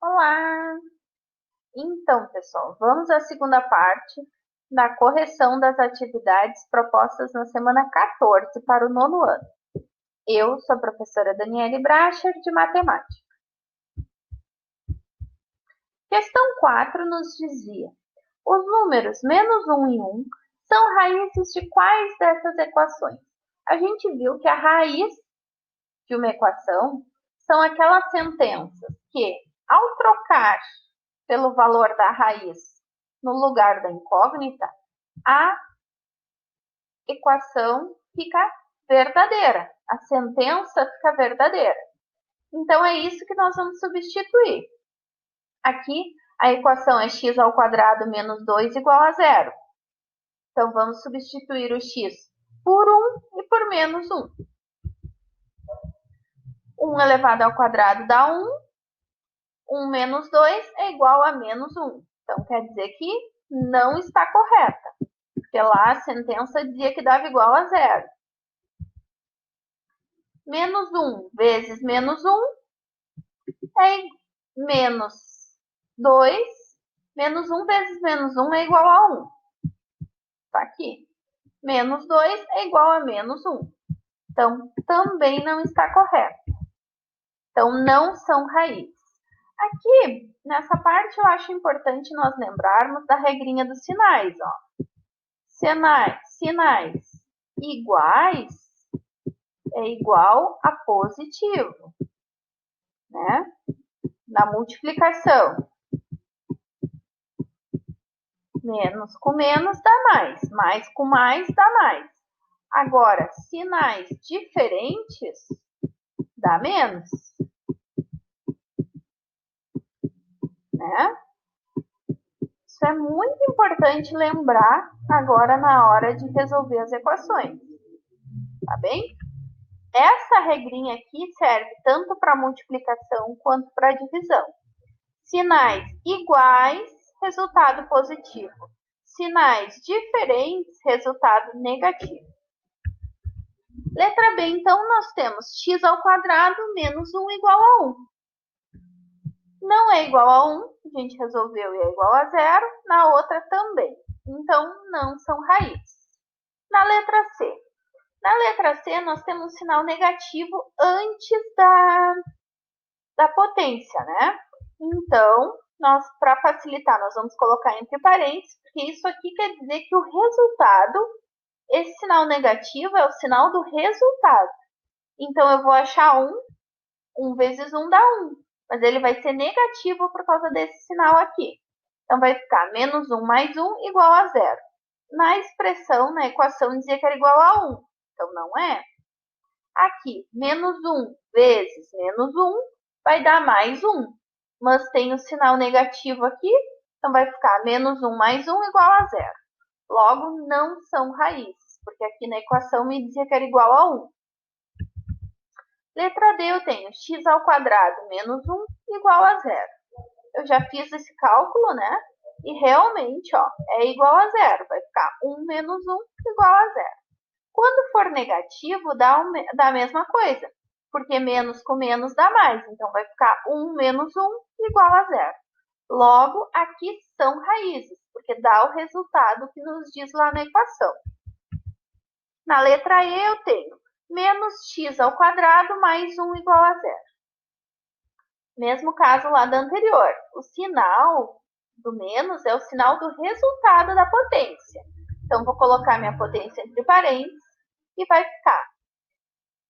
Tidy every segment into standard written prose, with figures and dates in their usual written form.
Olá! Então, pessoal, vamos à segunda parte da correção das atividades propostas na semana 14 para o nono ano. Eu sou a professora Daniele Bracher, de Matemática. Questão 4 nos dizia: os números menos 1 e 1 são raízes de quais dessas equações? A gente viu que a raiz de uma equação são aquelas sentenças que, ao trocar pelo valor da raiz no lugar da incógnita, a equação fica verdadeira, a sentença fica verdadeira. Então, é isso que nós vamos substituir. Aqui, a equação é x ao quadrado menos 2 igual a zero. Então, vamos substituir o x por 1 e por menos 1. 1 elevado ao quadrado dá 1. 1 menos 2 é igual a menos 1. Então, quer dizer que não está correta, porque lá a sentença dizia que dava igual a zero. Menos 1 vezes menos 1 é menos 2. Menos 1 vezes menos 1 é igual a 1. Está aqui. Menos 2 é igual a menos 1. Então, também não está correto. Então, não são raízes. Aqui, nessa parte, eu acho importante nós lembrarmos da regrinha dos sinais. Ó. Sinais iguais é igual a positivo, né? Na multiplicação. Menos com menos dá mais. Mais com mais dá mais. Agora, sinais diferentes dá menos. Né? Isso é muito importante lembrar agora na hora de resolver as equações. Tá bem? Essa regrinha aqui serve tanto para multiplicação quanto para divisão. Sinais iguais, resultado positivo. Sinais diferentes, resultado negativo. Letra B, então, nós temos x ao quadrado menos 1 igual a 1. Não é igual a 1, a gente resolveu e é igual a 0. Na outra também. Então, não são raízes. Na letra C. Na letra C, nós temos um sinal negativo antes da potência, né? Então, para facilitar, nós vamos colocar entre parênteses, porque isso aqui quer dizer que o resultado, esse sinal negativo é o sinal do resultado. Então, eu vou achar 1, 1 vezes 1 dá 1, mas ele vai ser negativo por causa desse sinal aqui. Então, vai ficar menos 1 mais 1 igual a 0. Na expressão, na equação, dizia que era igual a 1, então não é. Aqui, menos 1 vezes menos 1 vai dar mais 1, mas tem o sinal negativo aqui, então vai ficar menos 1 mais 1 igual a 0. Logo, não são raízes, porque aqui na equação me dizia que era igual a 1. Letra D, eu tenho x ao quadrado menos 1 igual a 0. Eu já fiz esse cálculo, né? E realmente, ó, é igual a 0. Vai ficar 1 menos 1 igual a 0. Quando for negativo, dá a mesma coisa, porque menos com menos dá mais. Então, vai ficar 1 menos 1 igual a 0. Logo, aqui são raízes, porque dá o resultado que nos diz lá na equação. Na letra E, eu tenho menos x ao quadrado mais 1 igual a 0. Mesmo caso lá da anterior. O sinal do menos é o sinal do resultado da potência. Então, vou colocar minha potência entre parênteses e vai ficar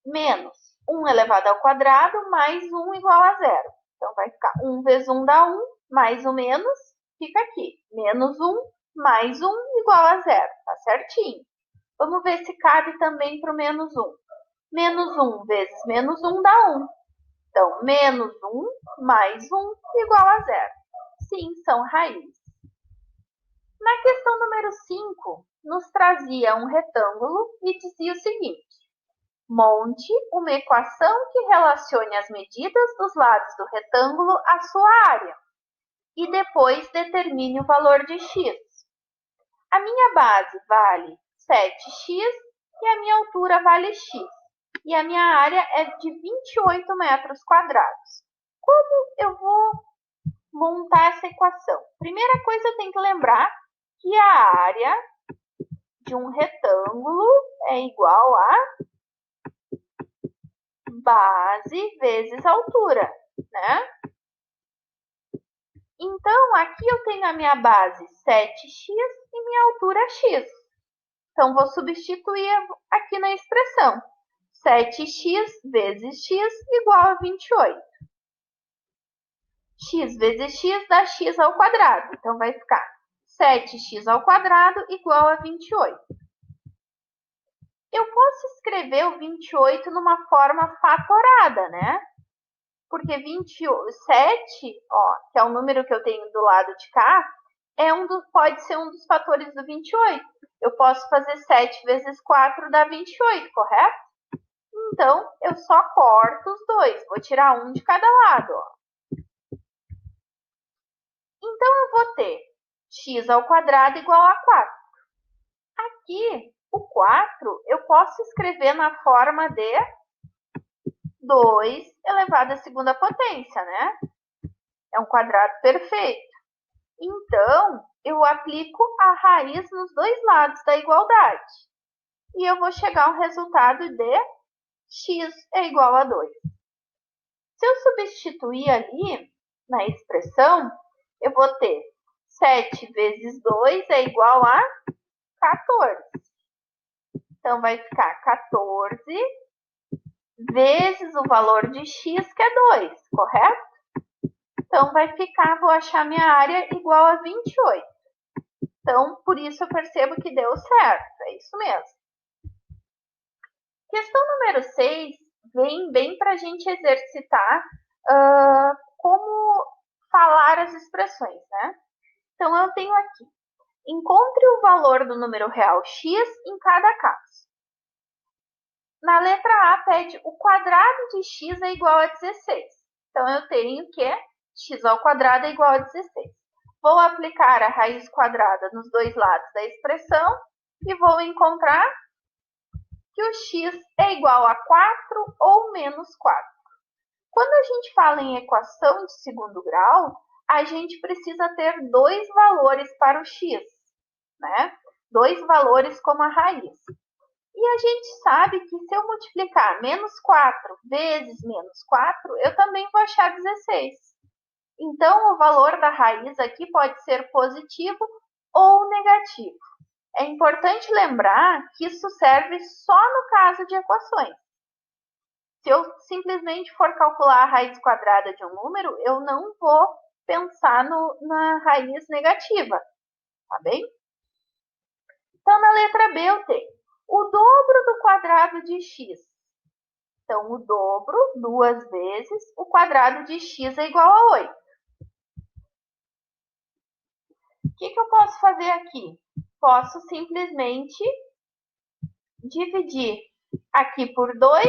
menos 1 elevado ao quadrado mais 1 igual a 0. Então, vai ficar 1 vezes 1 dá 1, mais o menos fica aqui. Menos 1 mais 1 igual a 0. Tá certinho. Vamos ver se cabe também para o menos 1. Menos 1 vezes menos 1 dá 1. Então, menos 1 mais 1 igual a 0. Sim, são raízes. Na questão número 5, nos trazia um retângulo e dizia o seguinte: monte uma equação que relacione as medidas dos lados do retângulo à sua área e depois determine o valor de x. A minha base vale 7x e a minha altura vale x. E a minha área é de 28 metros quadrados. Como eu vou montar essa equação? Primeira coisa, eu tenho que lembrar que a área de um retângulo é igual a base vezes altura, né? Então, aqui eu tenho a minha base 7x e minha altura x. Então, vou substituir aqui na expressão. 7x vezes x igual a 28. X vezes x dá x ao quadrado. Então, vai ficar 7x ao quadrado igual a 28. Eu posso escrever o 28 numa forma fatorada, né? Porque 27, ó, que é o número que eu tenho do lado de cá, pode ser um dos fatores do 28. Eu posso fazer 7 vezes 4 dá 28, correto? Então, eu só corto os dois. Vou tirar um de cada lado, ó. Então, eu vou ter x ao quadrado igual a 4. Aqui, o 4, eu posso escrever na forma de 2 elevado à segunda potência, né? É um quadrado perfeito. Então, eu aplico a raiz nos dois lados da igualdade. E eu vou chegar a um resultado de x é igual a 2. Se eu substituir ali na expressão, eu vou ter 7 vezes 2 é igual a 14. Então, vai ficar 14 vezes o valor de x, que é 2, correto? Então, vai ficar, vou achar minha área igual a 28. Então, por isso eu percebo que deu certo. É isso mesmo. Questão número 6 vem bem para a gente exercitar como falar as expressões, né? Então, eu tenho aqui. Encontre o valor do número real x em cada caso. Na letra A, pede o quadrado de x é igual a 16. Então, eu tenho que x ao quadrado é igual a 16. Vou aplicar a raiz quadrada nos dois lados da expressão e vou encontrar que o x é igual a 4 ou menos 4. Quando a gente fala em equação de segundo grau, a gente precisa ter dois valores para o x, né? Dois valores como a raiz. E a gente sabe que se eu multiplicar menos 4 vezes menos 4, eu também vou achar 16. Então, o valor da raiz aqui pode ser positivo ou negativo. É importante lembrar que isso serve só no caso de equações. Se eu simplesmente for calcular a raiz quadrada de um número, eu não vou pensar na raiz negativa, tá bem? Então, na letra B eu tenho o dobro do quadrado de x. Então, o dobro, duas vezes, o quadrado de x é igual a 8. O que eu posso fazer aqui? Posso simplesmente dividir aqui por 2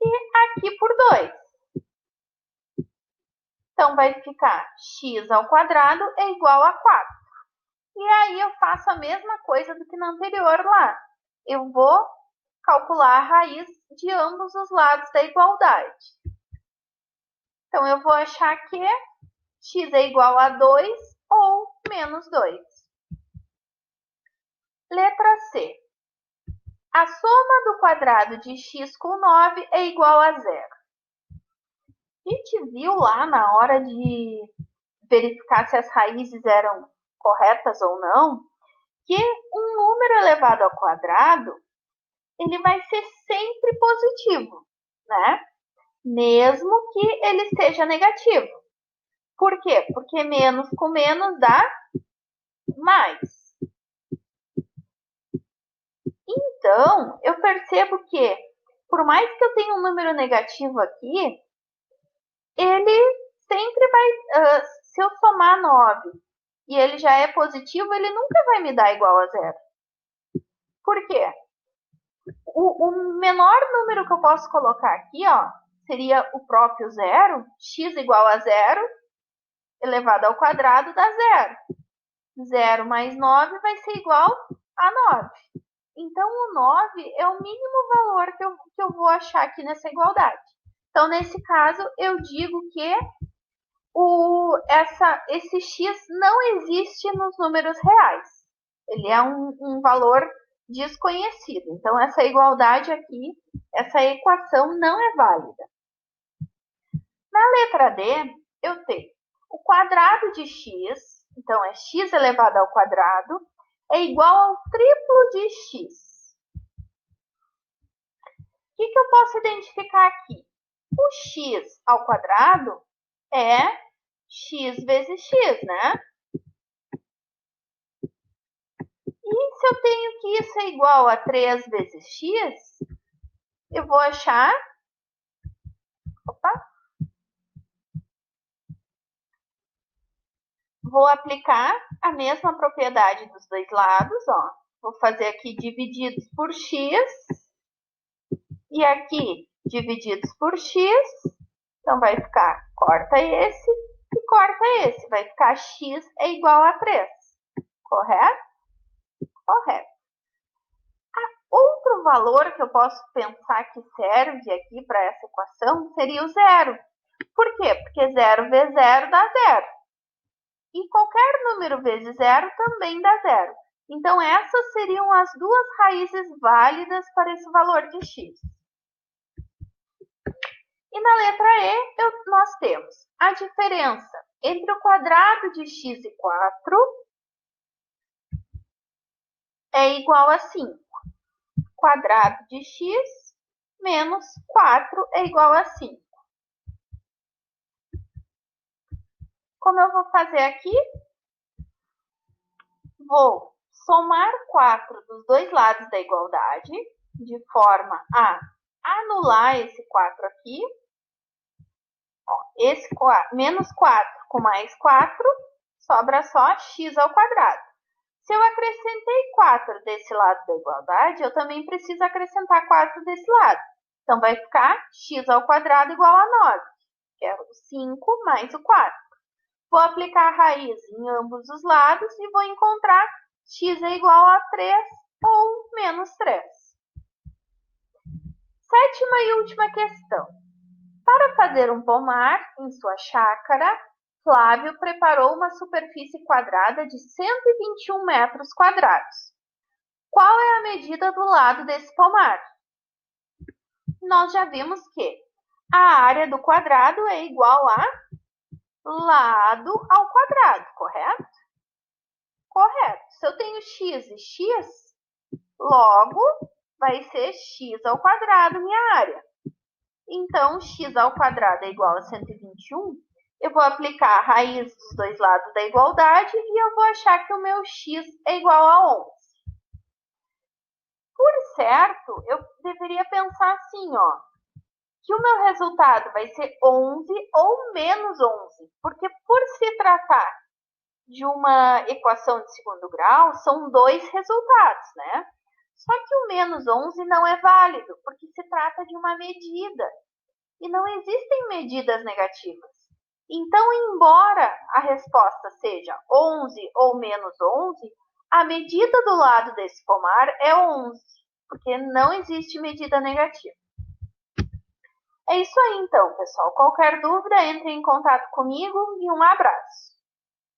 e aqui por 2. Então, vai ficar x ao quadrado é igual a 4. E aí, eu faço a mesma coisa do que no anterior lá. Eu vou calcular a raiz de ambos os lados da igualdade. Então, eu vou achar que x é igual a 2 ou menos 2. Letra C. A soma do quadrado de x com 9 é igual a 0. A gente viu lá na hora de verificar se as raízes eram corretas ou não, que um número elevado ao quadrado, ele vai ser sempre positivo, né? Mesmo que ele seja negativo. Por quê? Porque menos com menos dá mais. Então, eu percebo que, por mais que eu tenha um número negativo aqui, ele sempre vai, se eu somar 9 e ele já é positivo, ele nunca vai me dar igual a 0. Por quê? O menor número que eu posso colocar aqui, ó, seria o próprio zero. X igual a 0 elevado ao quadrado dá 0. 0 mais 9 vai ser igual a 9. Então, o 9 é o mínimo valor que eu vou achar aqui nessa igualdade. Então, nesse caso, eu digo que esse x não existe nos números reais. Ele é um valor desconhecido. Então, essa igualdade aqui, essa equação não é válida. Na letra D, eu tenho o quadrado de x, então é x elevado ao quadrado, é igual ao triplo de x. O que eu posso identificar aqui? O x ao quadrado é x vezes x, né? E se eu tenho que isso é igual a 3 vezes x, eu vou achar... Opa! Vou aplicar a mesma propriedade dos dois lados, ó. Vou fazer aqui divididos por x e aqui divididos por x. Então, vai ficar, corta esse e corta esse. Vai ficar x é igual a 3. Correto? Correto. Outro valor que eu posso pensar que serve aqui para essa equação seria o zero. Por quê? Porque 0 vezes 0 dá 0. E qualquer número vezes zero também dá zero. Então, essas seriam as duas raízes válidas para esse valor de x. E na letra E, nós temos a diferença entre o quadrado de x e 4 é igual a 5. Quadrado de x menos 4 é igual a 5. Como eu vou fazer aqui? Vou somar 4 dos dois lados da igualdade, de forma a anular esse 4 aqui. Ó, esse 4, menos 4 com mais 4, sobra só x ao quadrado. Se eu acrescentei 4 desse lado da igualdade, eu também preciso acrescentar 4 desse lado. Então, vai ficar x ao quadrado igual a 9, que é o 5 mais o 4. Vou aplicar a raiz em ambos os lados e vou encontrar x é igual a 3 ou menos 3. Sétima e última questão. Para fazer um pomar em sua chácara, Flávio preparou uma superfície quadrada de 121 metros quadrados. Qual é a medida do lado desse pomar? Nós já vimos que a área do quadrado é igual a lado ao quadrado, correto? Correto. Se eu tenho x e x, logo vai ser x ao quadrado minha área. Então, x ao quadrado é igual a 121. Eu vou aplicar a raiz dos dois lados da igualdade e eu vou achar que o meu x é igual a 11. Por certo, eu deveria pensar assim, ó, que o meu resultado vai ser 11 ou menos 11, porque por se tratar de uma equação de segundo grau, são dois resultados, né? Só que o menos 11 não é válido, porque se trata de uma medida, e não existem medidas negativas. Então, embora a resposta seja 11 ou menos 11, a medida do lado desse pomar é 11, porque não existe medida negativa. É isso aí então, pessoal. Qualquer dúvida, entre em contato comigo e um abraço.